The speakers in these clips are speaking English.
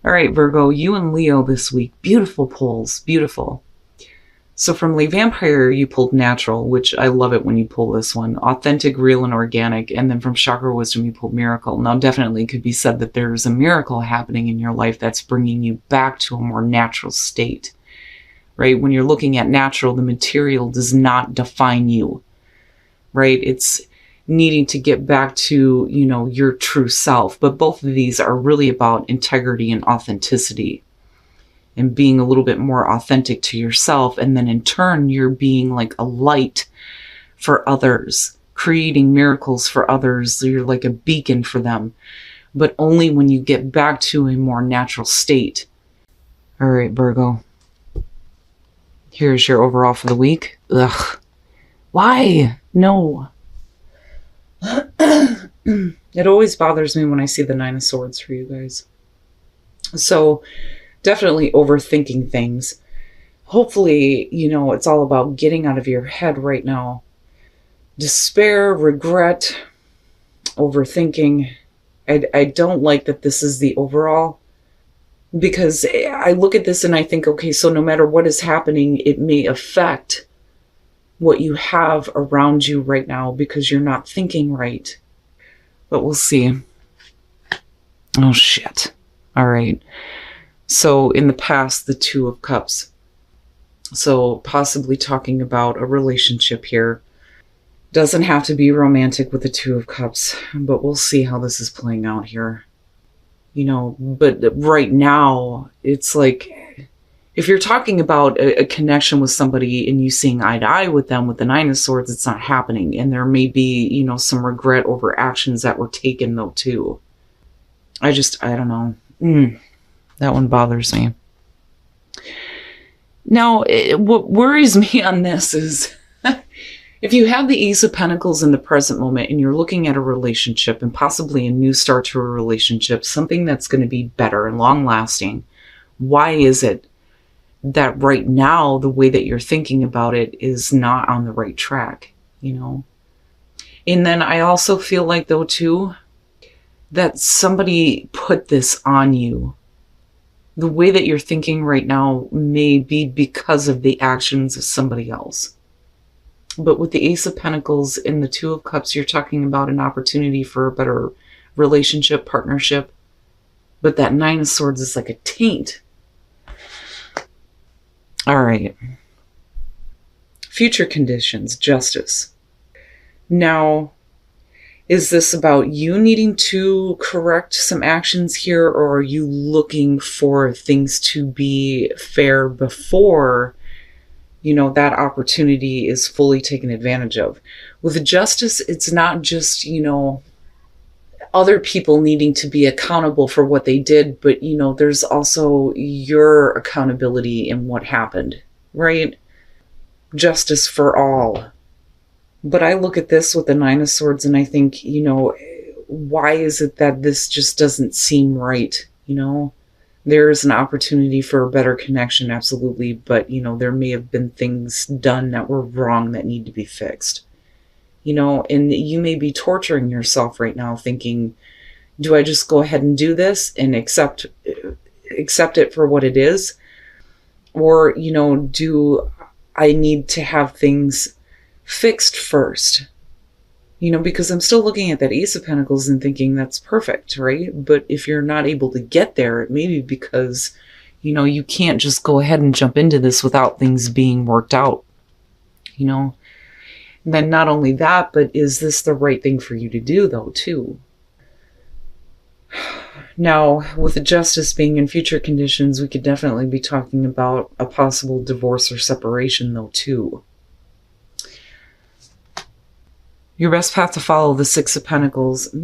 All right, Virgo, you and Leo this week. Beautiful polls. Beautiful. So from Lee Vampire, you pulled natural, which I love it when you pull this one. Authentic, real, and organic. And then from Chakra Wisdom, you pulled miracle. Now, definitely it could be said that there's a miracle happening in your life that's bringing you back to a more natural state, right? When you're looking at natural, the material does not define you, right? It's needing to get back to, your true self. But both of these are really about integrity and authenticity, and being a little bit more authentic to yourself. And then in turn, you're being like a light for others, creating miracles for others. You're like a beacon for them, but only when you get back to a more natural state. All right, Virgo. Here's your overall for the week. Ugh. Why? No. It always bothers me when I see the Nine of Swords for you guys. So definitely overthinking things. Hopefully, it's all about getting out of your head right now. Despair, regret, overthinking. I don't like that this is the overall, because I look at this and I think, okay, so no matter what is happening, it may affect what you have around you right now because you're not thinking right. But we'll see. Oh, shit. All right. So in the past, the Two of Cups. So possibly talking about a relationship here. Doesn't have to be romantic with the Two of Cups, but we'll see how this is playing out here. But right now, it's like, if you're talking about a connection with somebody and you seeing eye to eye with them with the Nine of Swords, it's not happening. And there may be, some regret over actions that were taken though too. I don't know. That one bothers me. Now, what worries me on this is if you have the Ace of Pentacles in the present moment and you're looking at a relationship and possibly a new start to a relationship, something that's going to be better and long lasting, why is it that right now the way that you're thinking about it is not on the right track, And then I also feel like though too, that somebody put this on you. The way that you're thinking right now may be because of the actions of somebody else. But with the Ace of Pentacles and the Two of Cups, you're talking about an opportunity for a better relationship, partnership. But that Nine of Swords is like a taint. All right. Future conditions, justice. Now, is this about you needing to correct some actions here, or are you looking for things to be fair before, that opportunity is fully taken advantage of? With justice, it's not just, other people needing to be accountable for what they did, but, there's also your accountability in what happened, right? Justice for all. But I look at this with the Nine of Swords and I think, why is it that this just doesn't seem right? There is an opportunity for a better connection, absolutely. But, there may have been things done that were wrong that need to be fixed. And you may be torturing yourself right now thinking, do I just go ahead and do this and accept it for what it is? Or, do I need to have things fixed first? Because I'm still looking at that Ace of Pentacles and thinking that's perfect, right? But if you're not able to get there, it may be because, you can't just go ahead and jump into this without things being worked out, And then not only that, but is this the right thing for you to do though, too? Now, with the justice being in future conditions, we could definitely be talking about a possible divorce or separation though, too. Your best path to follow, the Six of Pentacles.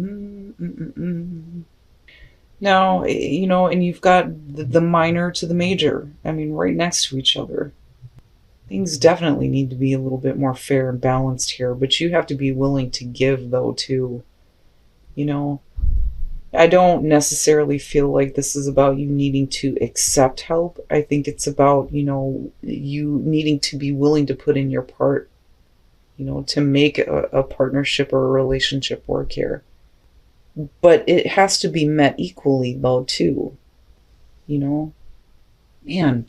Now, and you've got the minor to the major. Right next to each other. Things definitely need to be a little bit more fair and balanced here, but you have to be willing to give, though, too. I don't necessarily feel like this is about you needing to accept help. I think it's about, you needing to be willing to put in your part, to make a partnership or a relationship work here. But it has to be met equally, though, too. You know, man,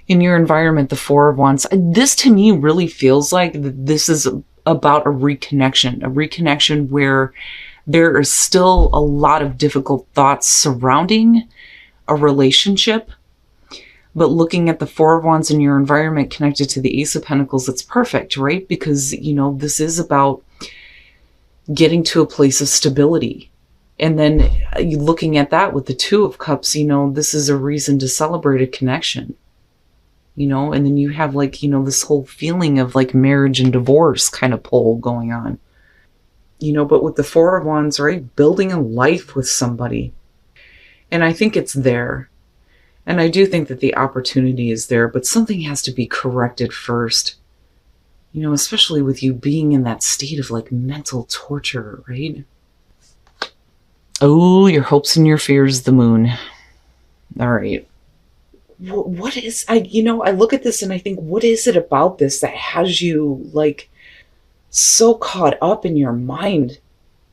in your environment, the Four of Wands, this to me really feels like this is about a reconnection where there is still a lot of difficult thoughts surrounding a relationship. But looking at the Four of Wands in your environment connected to the Ace of Pentacles, it's perfect, right? Because, this is about getting to a place of stability. And then looking at that with the Two of Cups, this is a reason to celebrate a connection. And then you have this whole feeling of like marriage and divorce kind of pull going on. But with the Four of Wands, right? Building a life with somebody. And I think it's there. And I do think that the opportunity is there, but something has to be corrected first. Especially with you being in that state of like mental torture, right? Oh, your hopes and your fears, the Moon. All right. What is, I look at this and I think, what is it about this that has you like so caught up in your mind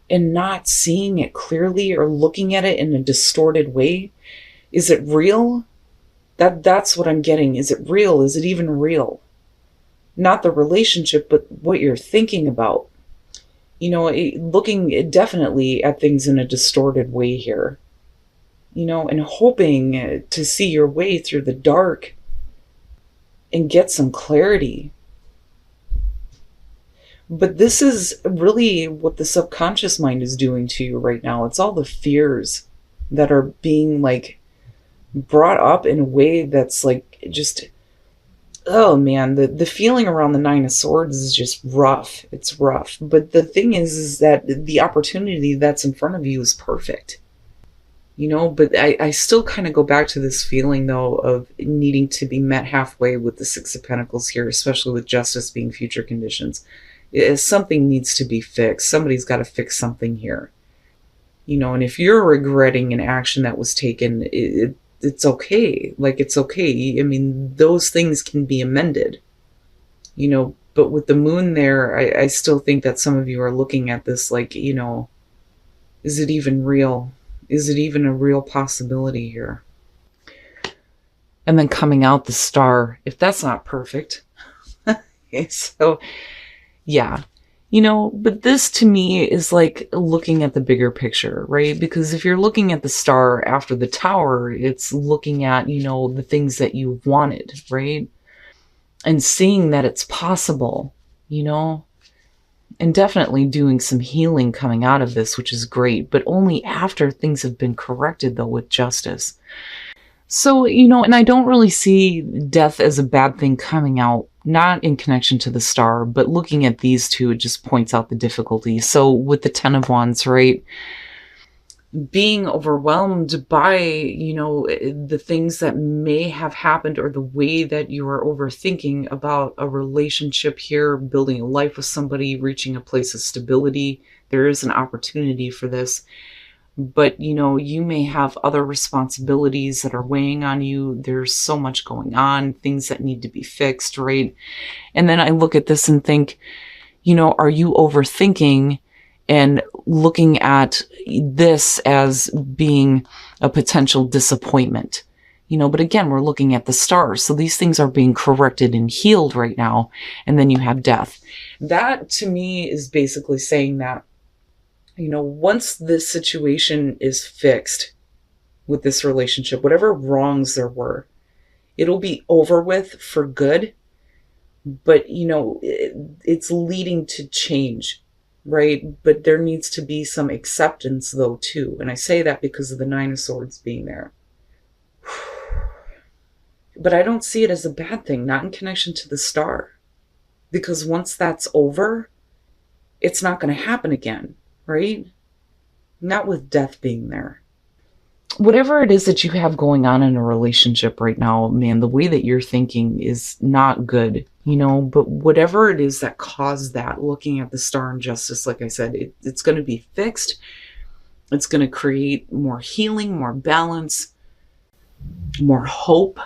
and not seeing it clearly or looking at it in a distorted way? Is it real? That's what I'm getting. Is it real? Is it even real? Not the relationship, but what you're thinking about. Looking definitely at things in a distorted way here. And hoping to see your way through the dark and get some clarity. But this is really what the subconscious mind is doing to you right now. It's all the fears that are being like brought up in a way that's like just, oh man, the feeling around the Nine of Swords is just rough. It's rough. But the thing is that the opportunity that's in front of you is perfect. But I still kind of go back to this feeling though of needing to be met halfway with the Six of Pentacles here, especially with justice being future conditions. Something needs to be fixed. Somebody's got to fix something here. And if you're regretting an action that was taken, it's okay. Like, it's okay. I mean, those things can be amended, but with the Moon there, I still think that some of you are looking at this like, is it even real? Is it even a real possibility here? And then coming out the Star, if that's not perfect. Okay, so yeah, but this to me is like looking at the bigger picture, right? Because if you're looking at the Star after the Tower, it's looking at, the things that you've wanted, right? And seeing that it's possible, and definitely doing some healing coming out of this, which is great, but only after things have been corrected though with justice. So, and I don't really see death as a bad thing coming out, not in connection to the Star, but looking at these two, it just points out the difficulty. So with the Ten of Wands, right? Being overwhelmed by, the things that may have happened or the way that you are overthinking about a relationship here, building a life with somebody, reaching a place of stability. There is an opportunity for this. But, you may have other responsibilities that are weighing on you. There's so much going on, things that need to be fixed, right? And then I look at this and think, are you overthinking and looking at this as being a potential disappointment? But again, we're looking at the Stars. So these things are being corrected and healed right now. And then you have death. That to me is basically saying that, once this situation is fixed with this relationship, whatever wrongs there were, it'll be over with for good. But, it's leading to change, right? But there needs to be some acceptance though, too. And I say that because of the Nine of Swords being there. But I don't see it as a bad thing, not in connection to the Star. Because once that's over, it's not going to happen again. Right? Not with death being there. Whatever it is that you have going on in a relationship right now, man, the way that you're thinking is not good, but whatever it is that caused that, looking at the Star and justice, like I said, it's going to be fixed. It's going to create more healing, more balance, more hope.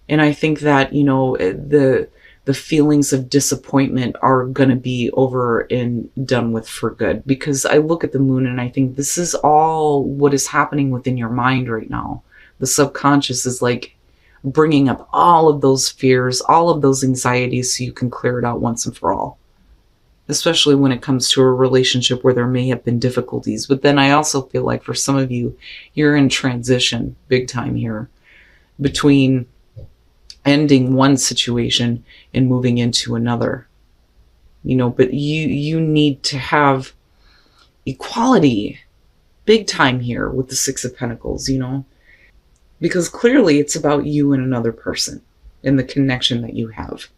And I think that, the the feelings of disappointment are going to be over and done with for good. Because I look at the moon and I think this is all what is happening within your mind right now. The subconscious is like bringing up all of those fears, all of those anxieties, so you can clear it out once and for all. Especially when it comes to a relationship where there may have been difficulties. But then I also feel like for some of you, you're in transition big time here between ending one situation and moving into another. But you need to have equality big time here with the Six of Pentacles, because clearly it's about you and another person and the connection that you have.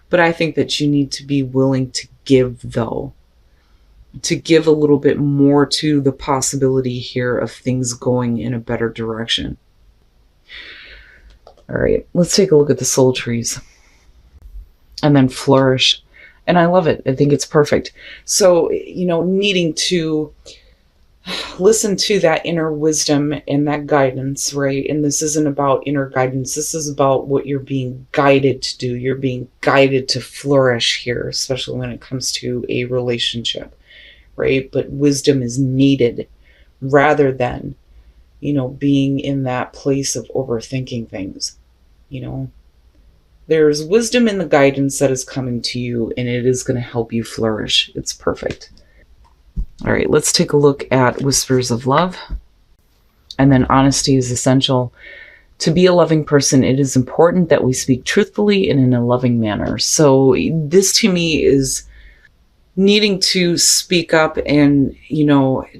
But I think that you need to be willing to give, though, to give a little bit more to the possibility here of things going in a better direction. All right, let's take a look at the soul trees and then flourish. And I love it. I think it's perfect. So, needing to listen to that inner wisdom and that guidance, right? And this isn't about inner guidance. This is about what you're being guided to do. You're being guided to flourish here, especially when it comes to a relationship, right? But wisdom is needed rather than, being in that place of overthinking things. There's wisdom in the guidance that is coming to you, and it is going to help you flourish. It's perfect. All right, let's take a look at Whispers of Love. And then honesty is essential. To be a loving person, it is important that we speak truthfully and in a loving manner. So this to me is needing to speak up and,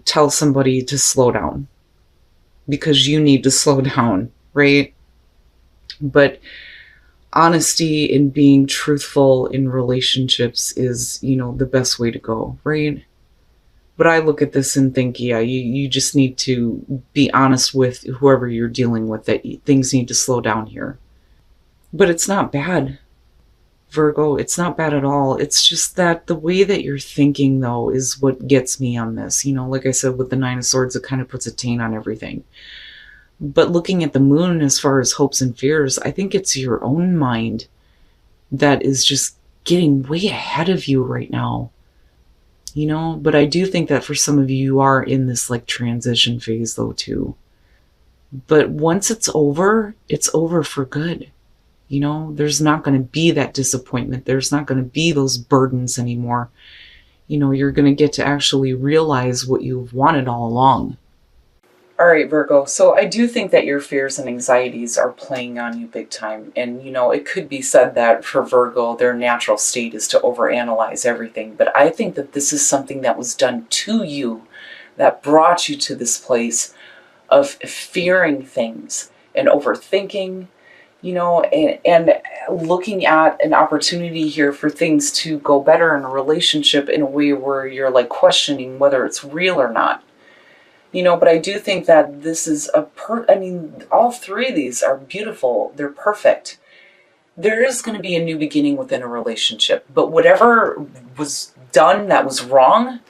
tell somebody to slow down because you need to slow down, right? But honesty and being truthful in relationships is, the best way to go, right? But I look at this and think, yeah, you just need to be honest with whoever you're dealing with that things need to slow down here. But it's not bad, Virgo. It's not bad at all. It's just that the way that you're thinking, though, is what gets me on this. Like I said, with the Nine of Swords, it kind of puts a taint on everything. But looking at the moon as far as hopes and fears, I think it's your own mind that is just getting way ahead of you right now. But I do think that for some of you, you are in this transition phase though too. But once it's over for good. There's not going to be that disappointment. There's not going to be those burdens anymore. You're going to get to actually realize what you've wanted all along. All right, Virgo. So I do think that your fears and anxieties are playing on you big time. And, it could be said that for Virgo, their natural state is to overanalyze everything. But I think that this is something that was done to you that brought you to this place of fearing things and overthinking, and looking at an opportunity here for things to go better in a relationship in a way where you're questioning whether it's real or not. But I do think that this is all three of these are beautiful. They're perfect. There is going to be a new beginning within a relationship, but whatever was done that was wrong,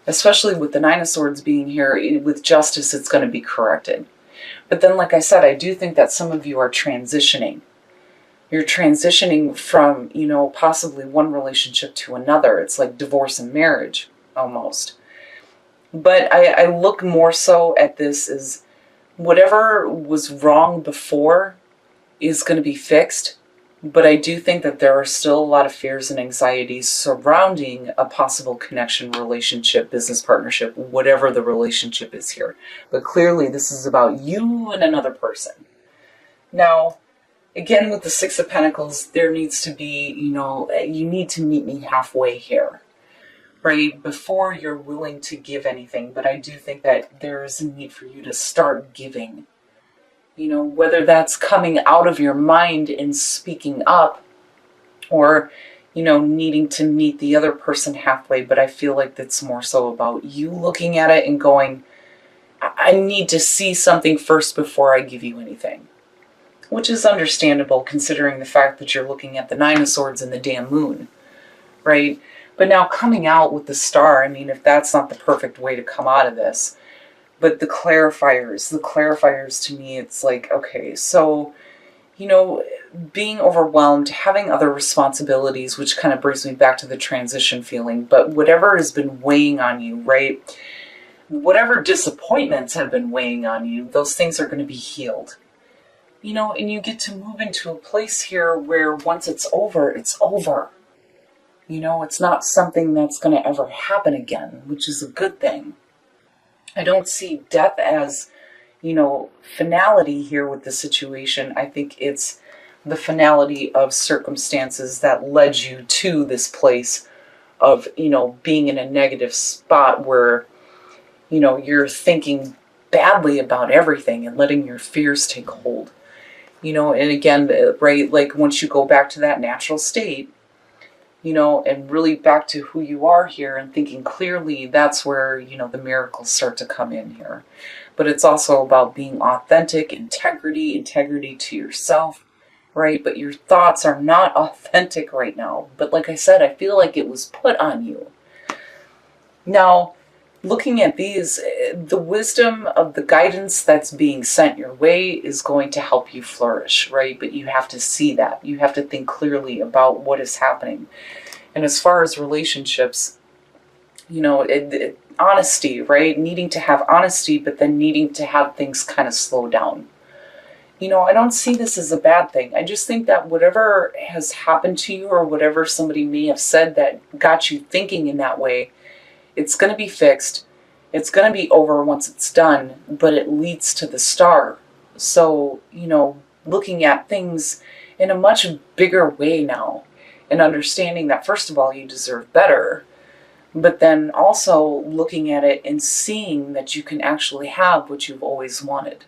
especially with the Nine of Swords being here, with justice, it's going to be corrected. But then, like I said, I do think that some of you are transitioning. You're transitioning from, possibly one relationship to another. It's like divorce and marriage, almost. But I look more so at this as whatever was wrong before is going to be fixed. But I do think that there are still a lot of fears and anxieties surrounding a possible connection, relationship, business partnership, whatever the relationship is here. But clearly this is about you and another person. Now, again, with the Six of Pentacles, there needs to be, you need to meet me halfway here. Right, before you're willing to give anything. But I do think that there is a need for you to start giving. Whether that's coming out of your mind and speaking up, or, needing to meet the other person halfway. But I feel like that's more so about you looking at it and going, I need to see something first before I give you anything. Which is understandable considering the fact that you're looking at the Nine of Swords and the damn moon, right? But now coming out with the Star, if that's not the perfect way to come out of this, but the clarifiers to me, it's like, okay, so, being overwhelmed, having other responsibilities, which kind of brings me back to the transition feeling, but whatever has been weighing on you, right? Whatever disappointments have been weighing on you, those things are going to be healed. And you get to move into a place here where once it's over, it's over. It's not something that's going to ever happen again, which is a good thing. I don't see death as, finality here with the situation. I think it's the finality of circumstances that led you to this place of, being in a negative spot where, you're thinking badly about everything and letting your fears take hold. And again, right, like once you go back to that natural state, and really back to who you are here and thinking clearly, that's where, the miracles start to come in here. But it's also about being authentic, integrity to yourself, right? But your thoughts are not authentic right now. But like I said, I feel like it was put on you. Now, looking at these, the wisdom of the guidance that's being sent your way is going to help you flourish, right? But you have to see that. You have to think clearly about what is happening. And as far as relationships, honesty, right? Needing to have honesty, but then needing to have things kind of slow down. I don't see this as a bad thing. I just think that whatever has happened to you or whatever somebody may have said that got you thinking in that way, it's going to be fixed. It's going to be over once it's done, but it leads to the star. So, looking at things in a much bigger way now and understanding that, first of all, you deserve better, but then also looking at it and seeing that you can actually have what you've always wanted.